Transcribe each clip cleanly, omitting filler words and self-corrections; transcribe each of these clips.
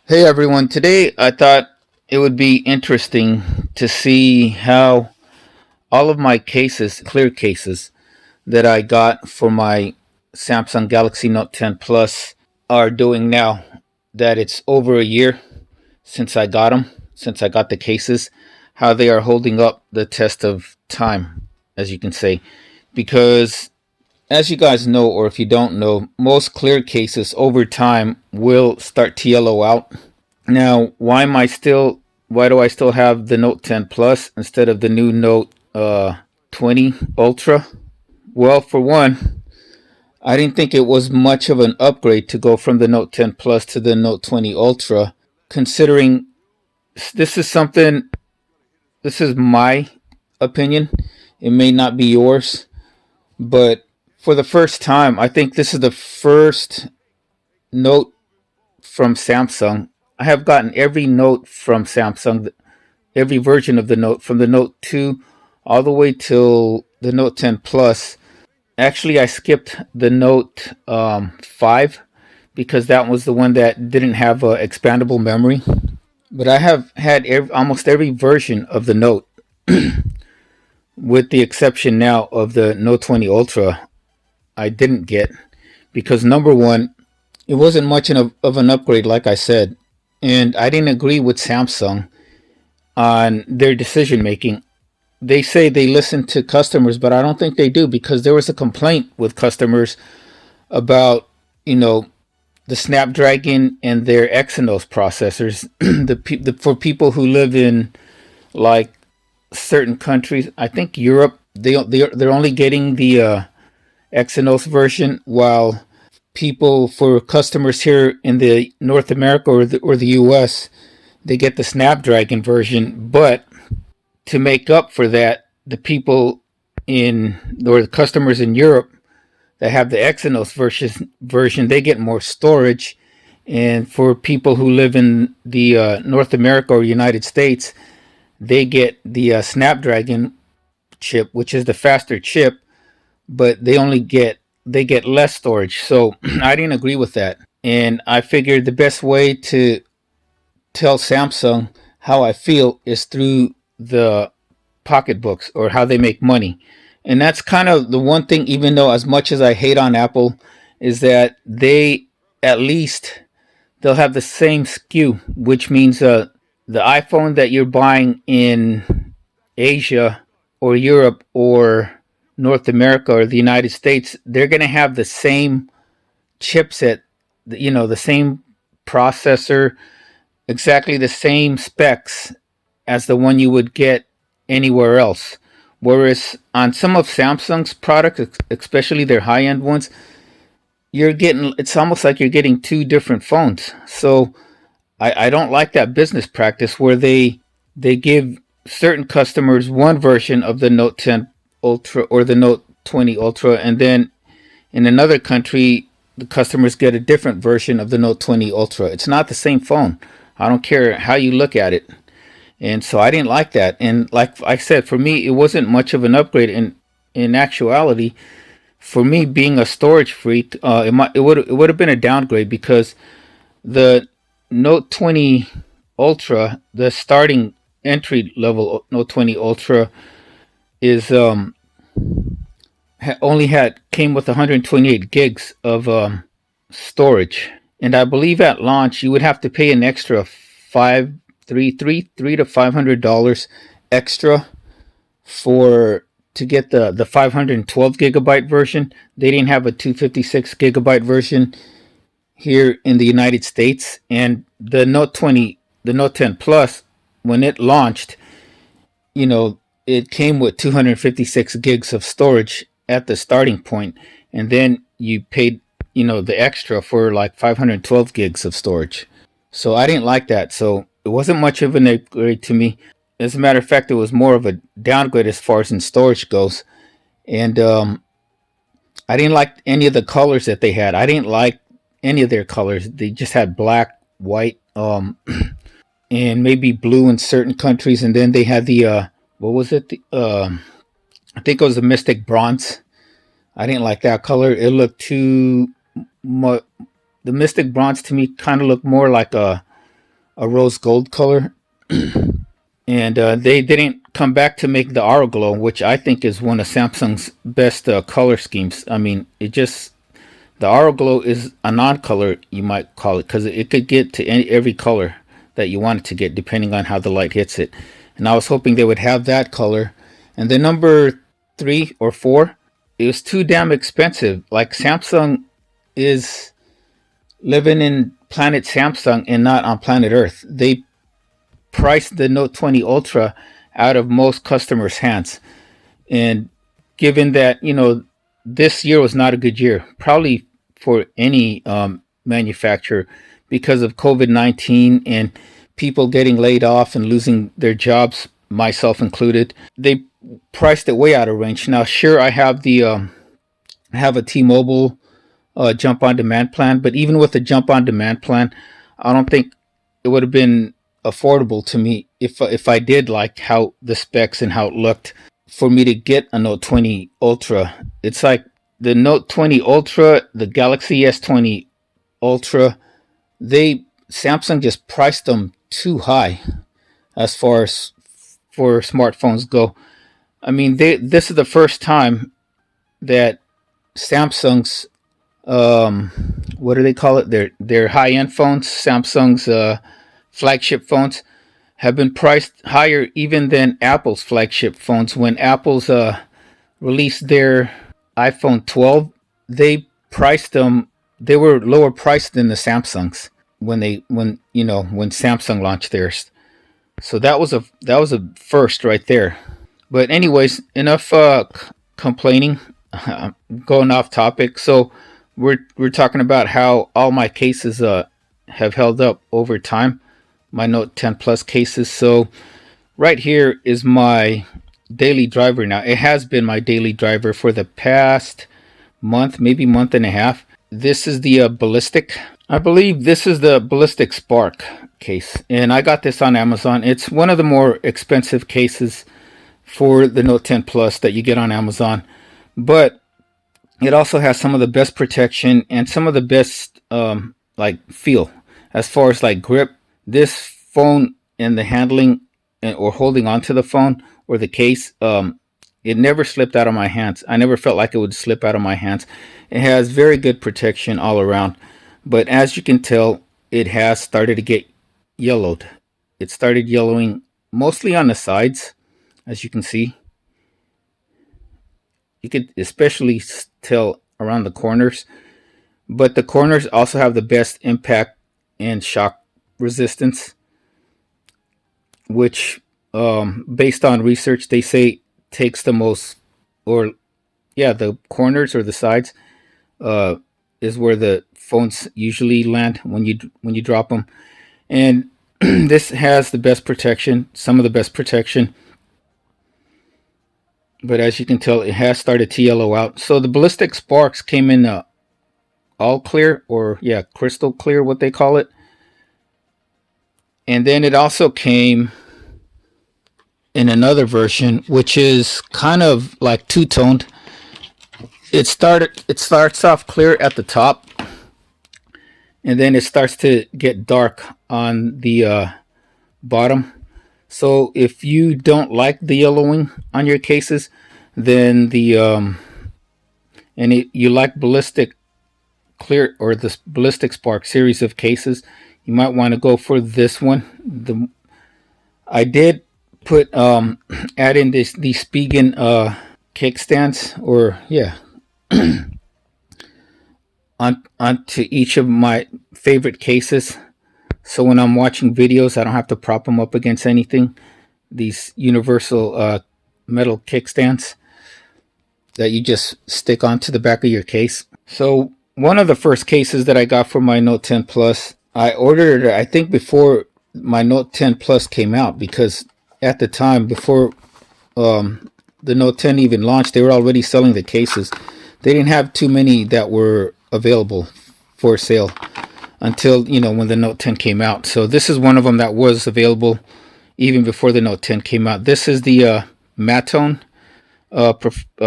Hey everyone, today I thought it would be interesting to see how all of my cases, clear cases, that I got for my Samsung Galaxy Note 10 Plus are doing now that it's over a year since I got them, since I got the cases, how they are holding up the test of time, as you can say. Because, as you guys know, or if you don't know, most clear cases over time will start to yellow out. Now, why do I still have the Note 10 Plus instead of the new Note 20 Ultra? Well, for one, I didn't think it was much of an upgrade to go from the Note 10 Plus to the Note 20 Ultra, considering this is something, this is my opinion. It may not be yours, but for the first time, I think this is the first Note from Samsung. I have gotten every Note from Samsung, every version of the Note, from the Note 2 all the way till the Note 10 Plus. Actually, I skipped the Note 5 because that was the one that didn't have expandable memory. But I have had almost every version of the Note, with the exception now of the Note 20 Ultra. I didn't get because number one, it wasn't much of an upgrade, like I said, and I didn't agree with Samsung on their decision making. They say they listen to customers, but I don't think they do because there was a complaint with customers about, you know, the Snapdragon and their Exynos processors. For people who live in like certain countries, I think Europe, they're only getting the Exynos version, while people for customers here in the North America or the US, they get the Snapdragon version. But to make up for that, the people in or the customers in Europe that have the Exynos version, they get more storage. And for people who live in the North America or United States, they get the Snapdragon chip, which is the faster chip, but they get less storage. So I didn't agree with that, and I figured the best way to tell Samsung how I feel is through the pocketbooks or how they make money. And that's kind of the one thing, even though as much as I hate on Apple, is that they at least they'll have the same SKU, which means the iPhone that you're buying in Asia or Europe or North America or the United States, they're going to have the same chipset, the same processor, exactly the same specs as the one you would get anywhere else. Whereas on some of Samsung's products, especially their high end ones, it's almost like you're getting two different phones. So I don't like that business practice where they give certain customers one version of the Note 10 Ultra or the Note 20 Ultra, and then in another country, the customers get a different version of the Note 20 Ultra. It's not the same phone. I don't care how you look at it. And so I didn't like that. And like I said, for me, it wasn't much of an upgrade. In actuality, for me being a storage freak, it would have been a downgrade because the Note 20 Ultra, the starting entry level Note 20 Ultra, is only had came with 128 gigs of storage, and I believe at launch you would have to pay an extra three to $500 extra for to get the 512 gigabyte version. They didn't have a 256 gigabyte version here in the United States, and the Note 10 Plus, when it launched, you know, it came with 256 gigs of storage at the starting point, and then you paid, the extra for like 512 gigs of storage. So I didn't like that. So it wasn't much of an upgrade to me. As a matter of fact, it was more of a downgrade as far as in storage goes. And I didn't like any of the colors that they had. I didn't like any of their colors. They just had black, white, and maybe blue in certain countries. And then they had the what was it? I think it was the Mystic Bronze. I didn't like that color. It looked too much. The Mystic Bronze to me kind of looked more like a rose gold color, and they didn't come back to make the Aura Glow, which I think is one of Samsung's best color schemes. I mean, it just, the Aura Glow is a non-color, you might call it, because it could get to every color that you want it to get, depending on how the light hits it. And I was hoping they would have that color. And the number 3 or 4, it was too damn expensive. Like, Samsung is living in planet Samsung and not on planet Earth. They priced the Note 20 Ultra out of most customers' hands. And given that, this year was not a good year, probably for any manufacturer, because of COVID-19 and people getting laid off and losing their jobs, myself included, they priced it way out of range. Now, sure, I have a T-Mobile jump on demand plan, but even with the jump on demand plan, I don't think it would have been affordable to me if I did like how the specs and how it looked for me to get a Note 20 Ultra. It's like the Note 20 Ultra, the Galaxy S20 Ultra, Samsung just priced them too high as far as for smartphones go. I mean, this is the first time that Samsung's what do they call it? Their high end phones, Samsung's flagship phones, have been priced higher even than Apple's flagship phones. When Apple's released their iPhone 12, they priced them. They were lower priced than the Samsungs when Samsung launched theirs. So that was a first right there. But anyways, enough complaining. I'm going off topic. So we're talking about how all my cases have held up over time. My Note 10 Plus cases. So right here is my daily driver now. It has been my daily driver for the past month, maybe month and a half. This is the Ballistic. I believe this is the Ballistic Spark case, and I got this on Amazon. It's one of the more expensive cases for the Note 10 Plus that you get on Amazon, but it also has some of the best protection and some of the best like feel as far as like grip. This phone and the handling or holding onto the phone or the case, it never slipped out of my hands. I never felt like it would slip out of my hands. It has very good protection all around, but as you can tell, it has started to get yellowed. It started yellowing mostly on the sides, as you can see. You could especially tell around the corners, but the corners also have the best impact and shock resistance, which based on research they say takes the most, or the corners or the sides is where the phones usually land when you drop them. And this has the best protection, some of the best protection, but as you can tell, it has started to yellow out. So the Ballistic Sparks came in all clear, or crystal clear, what they call it. And then it also came in another version, which is kind of like two-toned. It starts off clear at the top, and then it starts to get dark on the bottom. So if you don't like the yellowing on your cases, then you like Ballistic Clear or the Ballistic Spark series of cases, you might want to go for this one. I did put add in these Spigen kickstands, or onto each of my favorite cases. So when I'm watching videos, I don't have to prop them up against anything. These universal metal kickstands that you just stick onto the back of your case. So one of the first cases that I got for my Note 10 Plus, I ordered it, I think, before my Note 10 Plus came out, because at the time, before the Note 10 even launched, they were already selling the cases. They didn't have too many that were available for sale until, when the Note 10 came out. So this is one of them that was available even before the Note 10 came out. This is the Mattone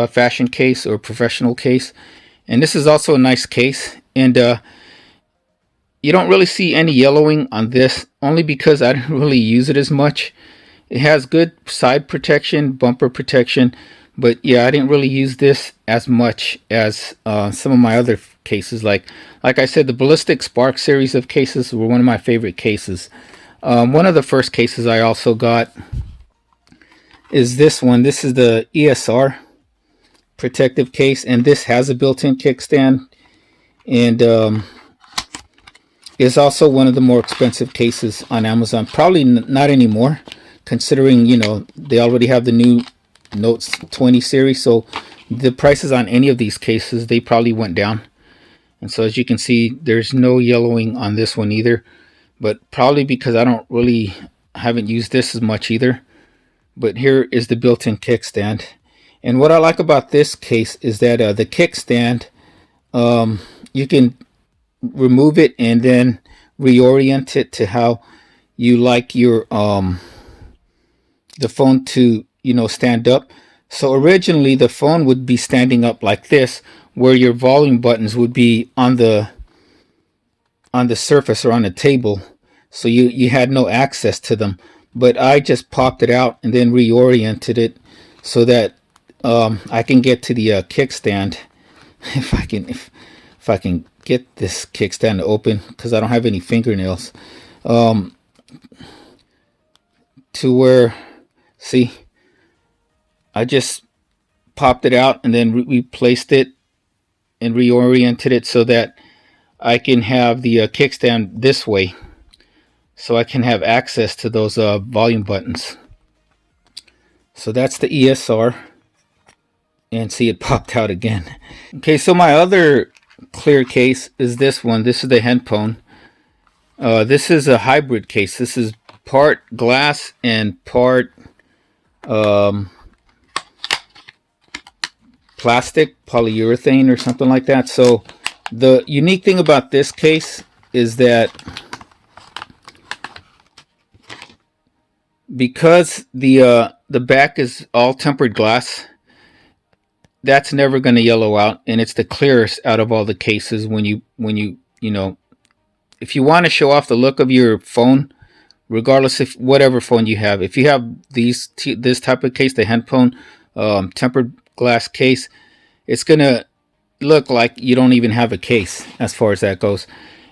fashion case or professional case. And this is also a nice case. And you don't really see any yellowing on this, only because I didn't really use it as much. It has good side protection, bumper protection, but yeah, I didn't really use this as much as some of my other cases. Like I said, the Ballistic Spark series of cases were one of my favorite cases. One of the first cases I also got is this one. This is the ESR Protective case, and this has a built-in kickstand, and is also one of the more expensive cases on Amazon. Probably not anymore, considering, you know, they already have the new Notes 20 series, so the prices on any of these cases, they probably went down. And so as you can see, there's no yellowing on this one either, but probably because I haven't used this as much either. But here is the built-in kickstand, and what I like about this case is that the kickstand, you can remove it and then reorient it to how you like your the phone to, you know, stand up. So originally the phone would be standing up like this, where your volume buttons would be on the surface or on the table, so you had no access to them. But I just popped it out and then reoriented it so that I can get to the kickstand. If I can get this kickstand to open, because I don't have any fingernails, to where, see, I just popped it out and then replaced it and reoriented it so that I can have the kickstand this way, so I can have access to those volume buttons. So that's the ESR, and see, it popped out again. Okay, so my other clear case is this one. This is the Henpone. This is a hybrid case. This is part glass and part plastic, polyurethane or something like that. So the unique thing about this case is that because the back is all tempered glass, that's never going to yellow out, and it's the clearest out of all the cases. When you know, if you want to show off the look of your phone, regardless of whatever phone you have, if you have this type of case, the Henpone tempered glass case, it's gonna look like you don't even have a case as far as that goes.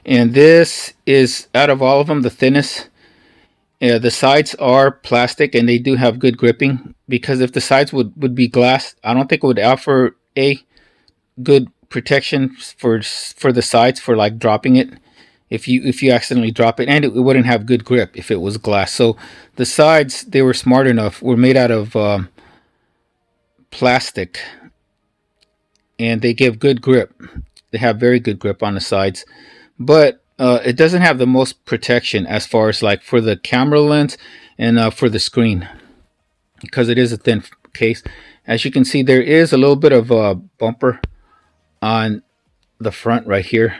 And this is, out of all of them, the thinnest. The sides are plastic, and they do have good gripping, because if the sides would be glass, I don't think it would offer a good protection for the sides, for like dropping it if you accidentally drop it, and it wouldn't have good grip if it was glass. So the sides, they were smart enough, were made out of plastic, and they give good grip. They have very good grip on the sides, but it doesn't have the most protection as far as like for the camera lens and for the screen, because it is a thin case. As you can see, there is a little bit of a bumper on the front right here,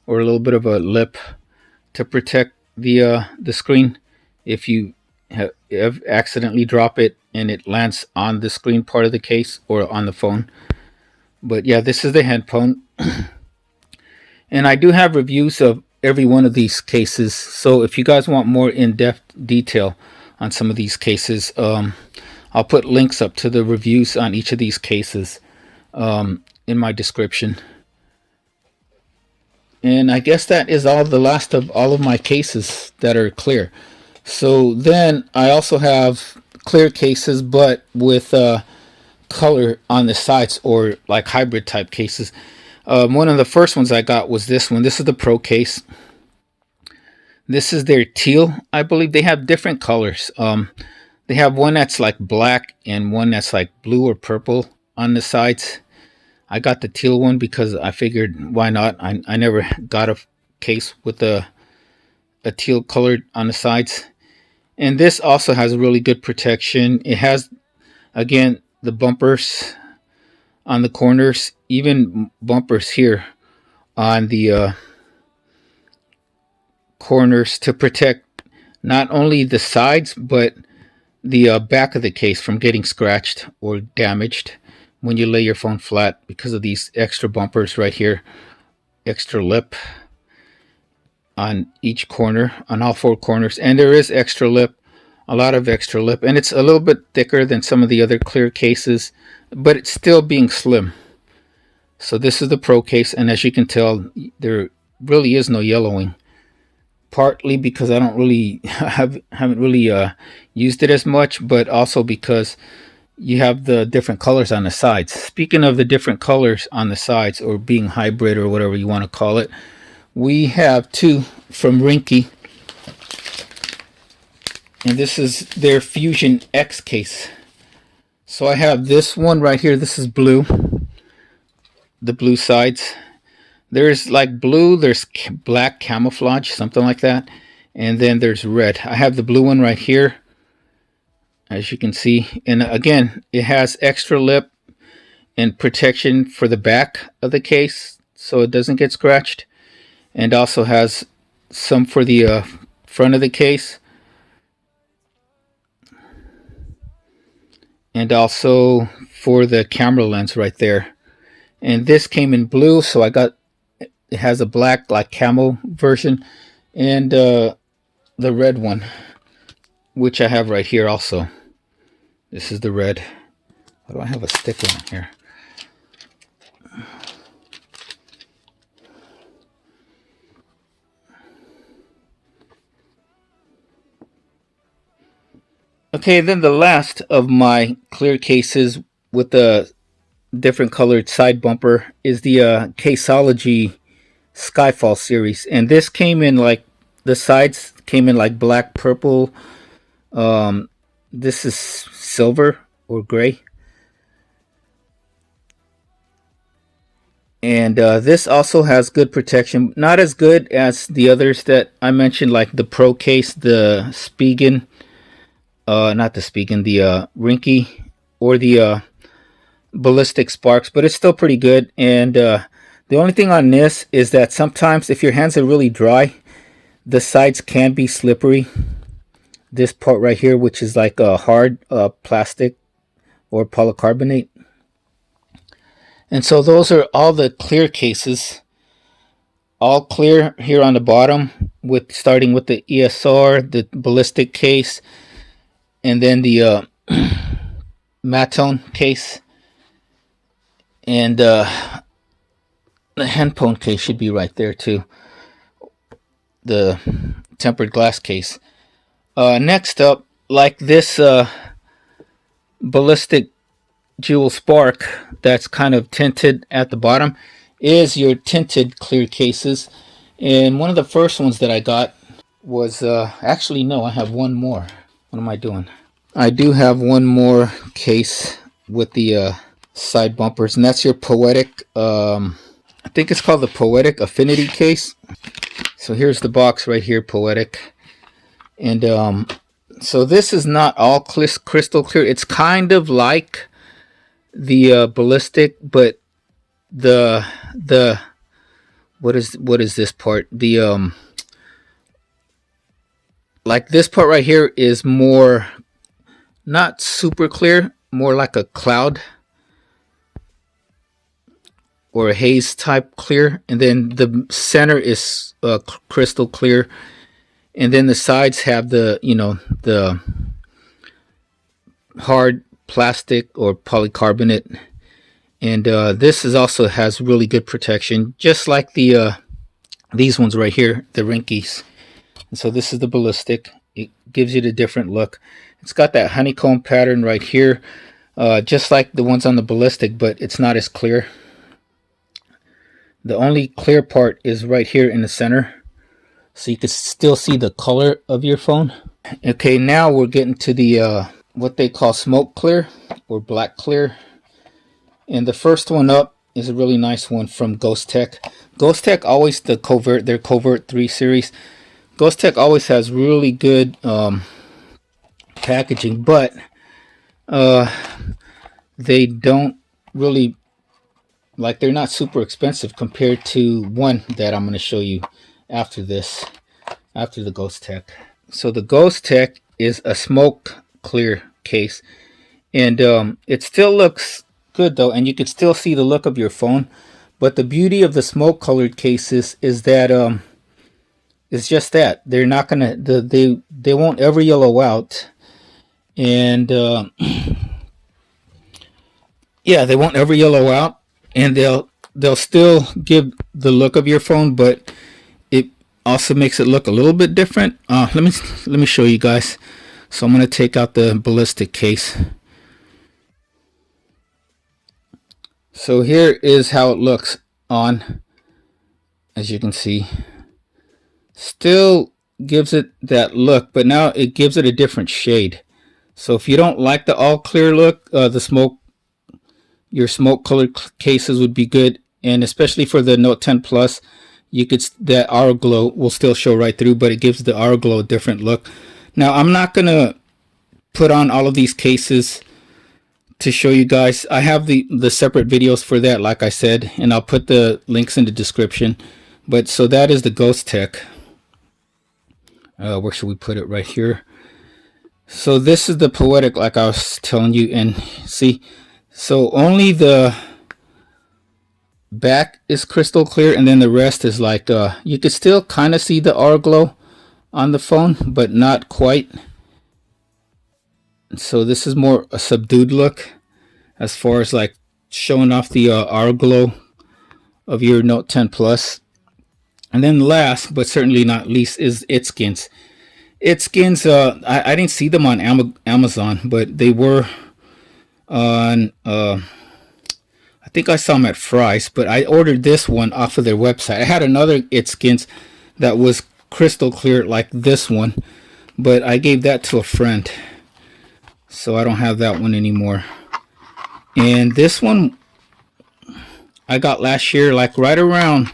or a little bit of a lip, to protect the screen if you have accidentally drop it and it lands on the screen part of the case or on the phone. But yeah, this is the Henpone. And I do have reviews of every one of these cases, so if you guys want more in-depth detail on some of these cases, I'll put links up to the reviews on each of these cases in my description. And I guess that is all the last of all of my cases that are clear. So then I also have clear cases, but with color on the sides, or like hybrid type cases. One of the first ones I got was this one. This is the ProCase. This is their teal, I believe. They have different colors. They have one that's like black and one that's like blue or purple on the sides. I got the teal one because I figured, why not? I never got a case with a teal colored on the sides. And this also has really good protection. It has, again, the bumpers on the corners, even bumpers here on the corners to protect not only the sides but the back of the case from getting scratched or damaged when you lay your phone flat, because of these extra bumpers right here, extra lip. on each corner, on all four corners, and there is extra lip, a lot of extra lip, and it's a little bit thicker than some of the other clear cases, but it's still being slim. So this is the ProCase, and as you can tell, there really is no yellowing. Partly because I don't really haven't really used it as much, but also because you have the different colors on the sides. Speaking of the different colors on the sides, or being hybrid, or whatever you want to call it, we have two from Ringke, and this is their Fusion X case. So I have this one right here. This is blue, the blue sides. There's like blue, there's black camouflage, something like that, and then there's red. I have the blue one right here, as you can see, and again, it has extra lip and protection for the back of the case so it doesn't get scratched, and also has some for the front of the case, and also for the camera lens right there. And this came in blue, so I got, it has a black like camo version, and the red one, which I have right here also. This is the red. Why do I have a sticker on here? Okay, then the last of my clear cases with the different colored side bumper is the Caseology Skyfall series, and this came in like, the sides came in like black, purple. This is silver or gray, and this also has good protection. Not as good as the others that I mentioned, like the ProCase, the Spigen, not the Spigen, the Ringke, or the Ballistic Sparks, but it's still pretty good. And the only thing on this is that sometimes if your hands are really dry, the sides can be slippery. This part right here, which is like a hard plastic or polycarbonate. And so those are all the clear cases, all clear here on the bottom, with starting with the ESR, the Ballistic case, and then the Mattone case, and the Henpone case should be right there too, the tempered glass case. Next up, like this Ballistic Jewel Spark that's kind of tinted at the bottom, is your tinted clear cases. And one of the first ones that I got was actually, no, I have one more. What am I doing? I do have one more case with the side bumpers, and that's your Poetic, I think it's called the Poetic Affinity case. So here's the box right here, Poetic. And so this is not all crystal clear. It's kind of like the Ballistic, but the what is this part? The like this part right here is more, not super clear, more like a cloud or a haze type clear, and then the center is crystal clear, and then the sides have the, you know, the hard plastic or polycarbonate. And this is also has really good protection, just like the these ones right here, the Ringkes. And so this is the Ballistic. It gives you the different look. It's got that honeycomb pattern right here, just like the ones on the Ballistic, but it's not as clear. The only clear part is right here in the center, so you can still see the color of your phone. Okay, now we're getting to the what they call smoke clear or black clear. And the first one up is a really nice one from Ghostek. Ghostek always, the Covert, their Covert 3 series. Ghostek always has really good packaging, but they don't really, like, they're not super expensive compared to one that I'm going to show you after this, after the Ghostek. So the Ghostek is a smoke clear case, and it still looks good though, and you can still see the look of your phone. But the beauty of the smoke colored cases is that It's just that they're not gonna they won't ever yellow out, and yeah, they won't ever yellow out, and they'll still give the look of your phone, but it also makes it look a little bit different. Let me show you guys. So I'm gonna take out the Ballistic case. So here is how it looks on. As you can see, still gives it that look, but now it gives it a different shade. So if you don't like the all clear look, your smoke colored cases would be good, and especially for the Note 10 Plus, you could that hour glow will still show right through, but it gives the hour glow a different look. Now I'm not gonna put on all of these cases to show you guys. I have the separate videos for that, like I said, and I'll put the links in the description. But so that is the Ghostek. Where should we put it? Right here. So this is the Poetic, like I was telling you, and see, so only the back is crystal clear, and then the rest is like you can still kind of see the hour glow on the phone, but not quite. So this is more a subdued look as far as like showing off the hour glow of your Note 10 Plus. And then last but certainly not least is ItSkins. ItSkins, I didn't see them on Amazon, but they were on I think I saw them at Fry's, but I ordered this one off of their website. I had another ItSkins that was crystal clear like this one, but I gave that to a friend, so I don't have that one anymore. And this one I got last year, like right around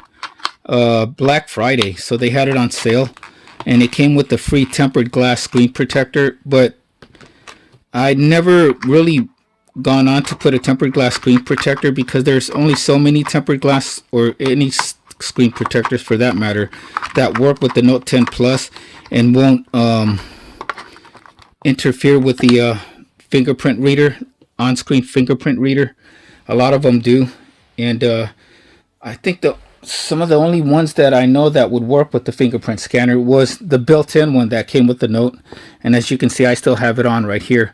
Black Friday, so they had it on sale, and it came with the free tempered glass screen protector. But I never really gone on to put a tempered glass screen protector because there's only so many tempered glass, or any screen protectors for that matter, that work with the Note 10 Plus and won't interfere with the fingerprint reader, on-screen fingerprint reader. A lot of them do, and I think some of the only ones that I know that would work with the fingerprint scanner was the built-in one that came with the Note, and as you can see, I still have it on right here.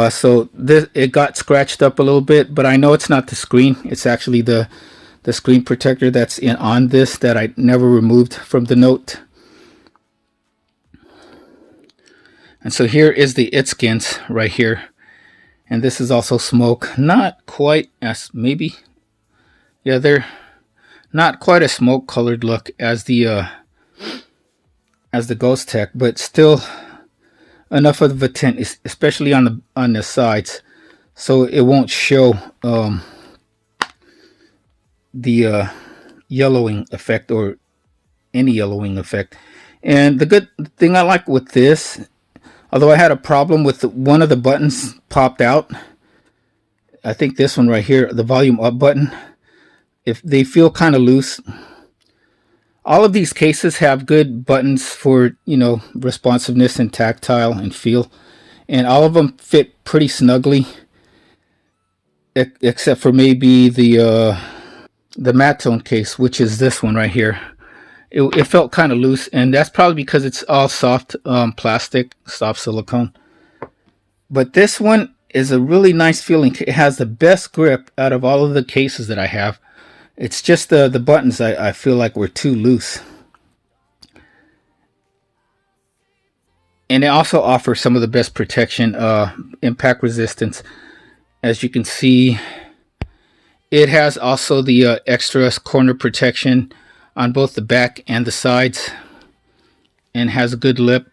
So it got scratched up a little bit, but I know it's not the screen. It's actually the screen protector that's on this that I never removed from the Note. And so here is the ItSkins right here, and this is also smoke. Not quite as, maybe, yeah, they're not quite a smoke colored look as the Ghostek, but still enough of a tint, especially on the sides, so it won't show the yellowing effect or any yellowing effect. And the good thing I like with this, although I had a problem with one of the buttons popped out, I think this one right here, the volume up button, if they feel kind of loose. All of these cases have good buttons for, you know, responsiveness and tactile and feel, and all of them fit pretty snugly, except for maybe the Mattone case, which is this one right here. It felt kind of loose, and that's probably because it's all soft plastic, soft silicone. But this one is a really nice feeling. It has the best grip out of all of the cases that I have. It's just the buttons I feel like were too loose. And it also offers some of the best protection, impact resistance. As you can see, it has also the extra corner protection on both the back and the sides, and has a good lip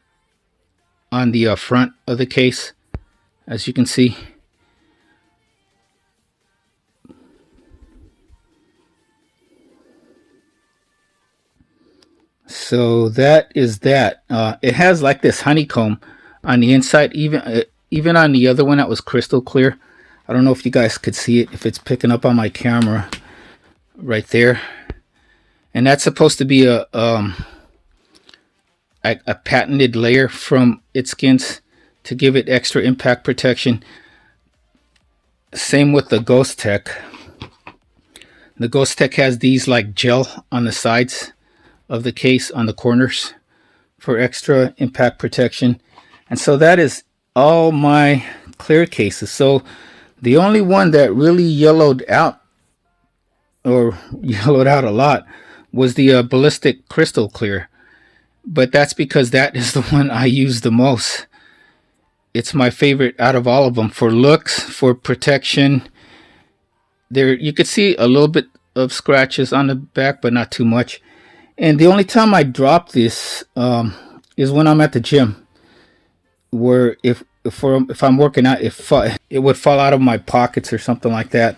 on the front of the case, as you can see. So that is that. It has like this honeycomb on the inside, even on the other one that was crystal clear. I don't know if you guys could see it, if it's picking up on my camera right there. And that's supposed to be a patented layer from ItSkins to give it extra impact protection. Same with the Ghostek. The Ghostek has these like gel on the sides of the case on the corners for extra impact protection. And so that is all my clear cases. So the only one that really yellowed out, or yellowed out a lot, was the Ballistic Crystal Clear. But that's because that is the one I use the most. It's my favorite out of all of them for looks, for protection. There you could see a little bit of scratches on the back, but not too much. And the only time I drop this is when I'm at the gym, where if I'm working out, it would fall out of my pockets or something like that.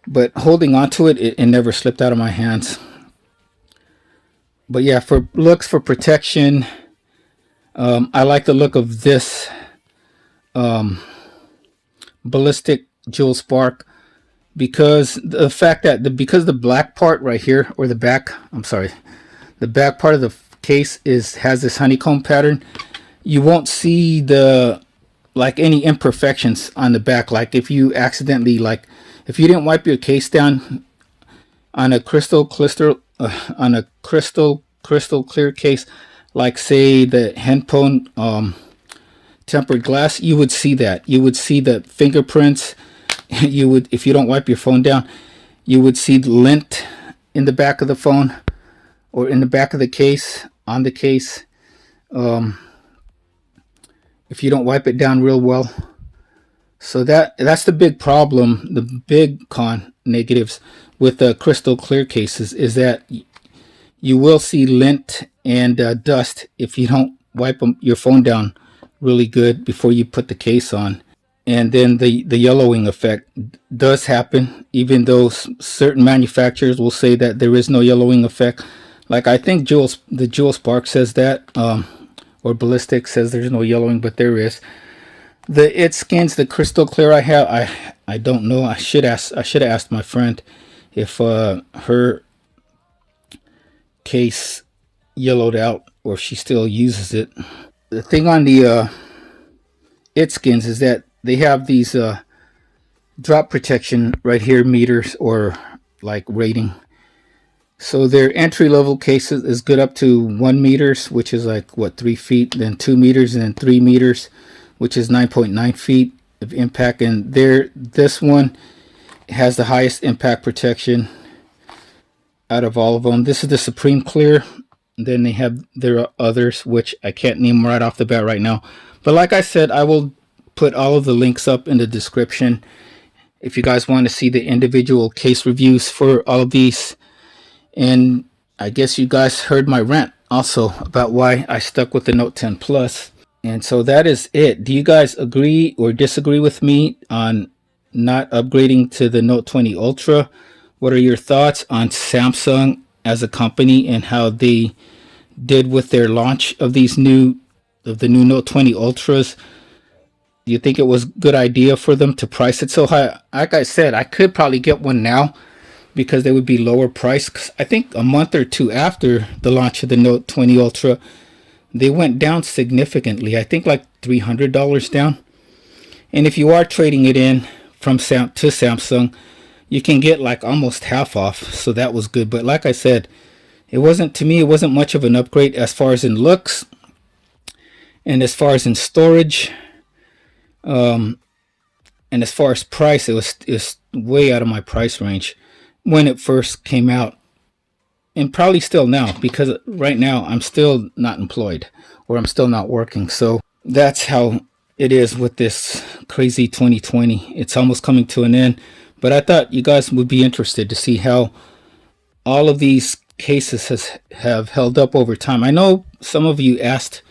But holding onto it, it never slipped out of my hands. But yeah, for looks, for protection, I like the look of this Ballistic Jewel Spark, because the fact that because the black part right here, or the back part of the case has this honeycomb pattern, you won't see the any imperfections on the back. Like if you accidentally, if you didn't wipe your case down on a crystal clear case, like say the Henpone tempered glass, you would see that. You would see the fingerprints. You would, if you don't wipe your phone down, you would see the lint in the back of the phone, or in the back of the case, on the case, if you don't wipe it down real well. So that's the big problem, the big negatives with the crystal clear cases, is that you will see lint and dust if you don't wipe your phone down really good before you put the case on. And then the yellowing effect does happen, even though certain manufacturers will say that there is no yellowing effect. Like I think the Jewel Spark says that, or Ballistic says there's no yellowing, but there is. The ItSkins, the crystal clear I have, I don't know. I should have asked my friend if her case yellowed out, or if she still uses it. The thing on the ItSkins is that they have these drop protection right here meters, or rating. So their entry level cases is good up to 1 meters, which is 3 feet, then 2 meters, and then 3 meters, which is 9.9 feet of impact. And this one has the highest impact protection out of all of them. This is the Supreme Clear. Then there are others which I can't name right off the bat right now. But like I said, I will put all of the links up in the description if you guys want to see the individual case reviews for all of these. And I guess you guys heard my rant also about why I stuck with the Note 10 Plus. And so that is it. Do you guys agree or disagree with me on not upgrading to the Note 20 Ultra? What are your thoughts on Samsung as a company and how they did with their launch of the new Note 20 Ultras? Do you think it was a good idea for them to price it so high? Like I said, I could probably get one now because they would be lower priced. I think a month or two after the launch of the Note 20 Ultra, they went down significantly. I think $300 down. And if you are trading it in from to Samsung, you can get almost half off. So that was good. But like I said, it wasn't much of an upgrade as far as in looks and as far as in storage. And as far as price, it was way out of my price range when it first came out, and probably still now, because right now I'm still not employed, or I'm still not working. So that's how it is with this crazy 2020. It's almost coming to an end, but I thought you guys would be interested to see how all of these cases have held up over time. I know some of you asked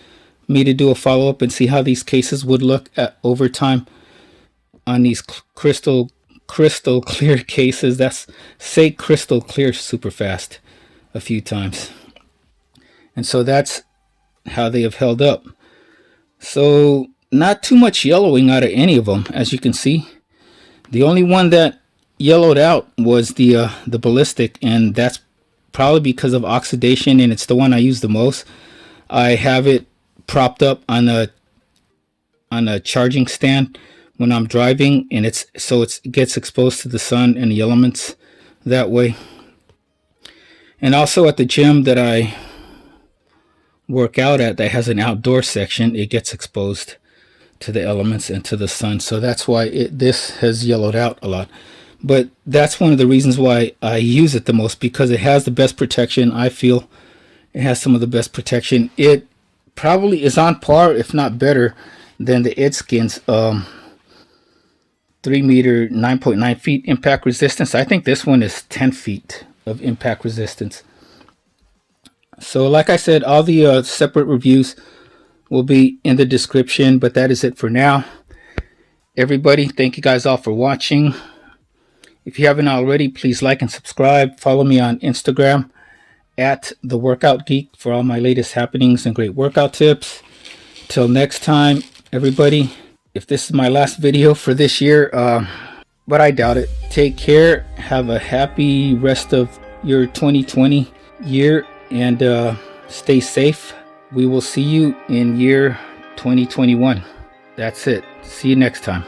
me to do a follow-up and see how these cases would look over time on these crystal clear cases. That's say crystal clear super fast a few times. And so that's how they have held up. So not too much yellowing out of any of them, as you can see. The only one that yellowed out was the Ballistic, and that's probably because of oxidation, and it's the one I use the most. I have it propped up on a charging stand when I'm driving, and it gets exposed to the sun and the elements that way. And also at the gym that I work out at, that has an outdoor section, it gets exposed to the elements and to the sun. So that's why this has yellowed out a lot. But that's one of the reasons why I use it the most, because it has the best protection. I feel it has some of the best protection. It probably is on par, if not better, than the ItSkins 3 meter 9.9 feet impact resistance. I think this one is 10 feet of impact resistance. So like I said, all the separate reviews will be in the description, but that is it for now. Everybody, thank you guys all for watching. If you haven't already, please like and subscribe. Follow me on Instagram at The Workout Geek for all my latest happenings and great workout tips. Till next time, everybody, if this is my last video for this year, but I doubt it, take care. Have a happy rest of your 2020 year, and stay safe. We will see you in year 2021. That's it. See you next time.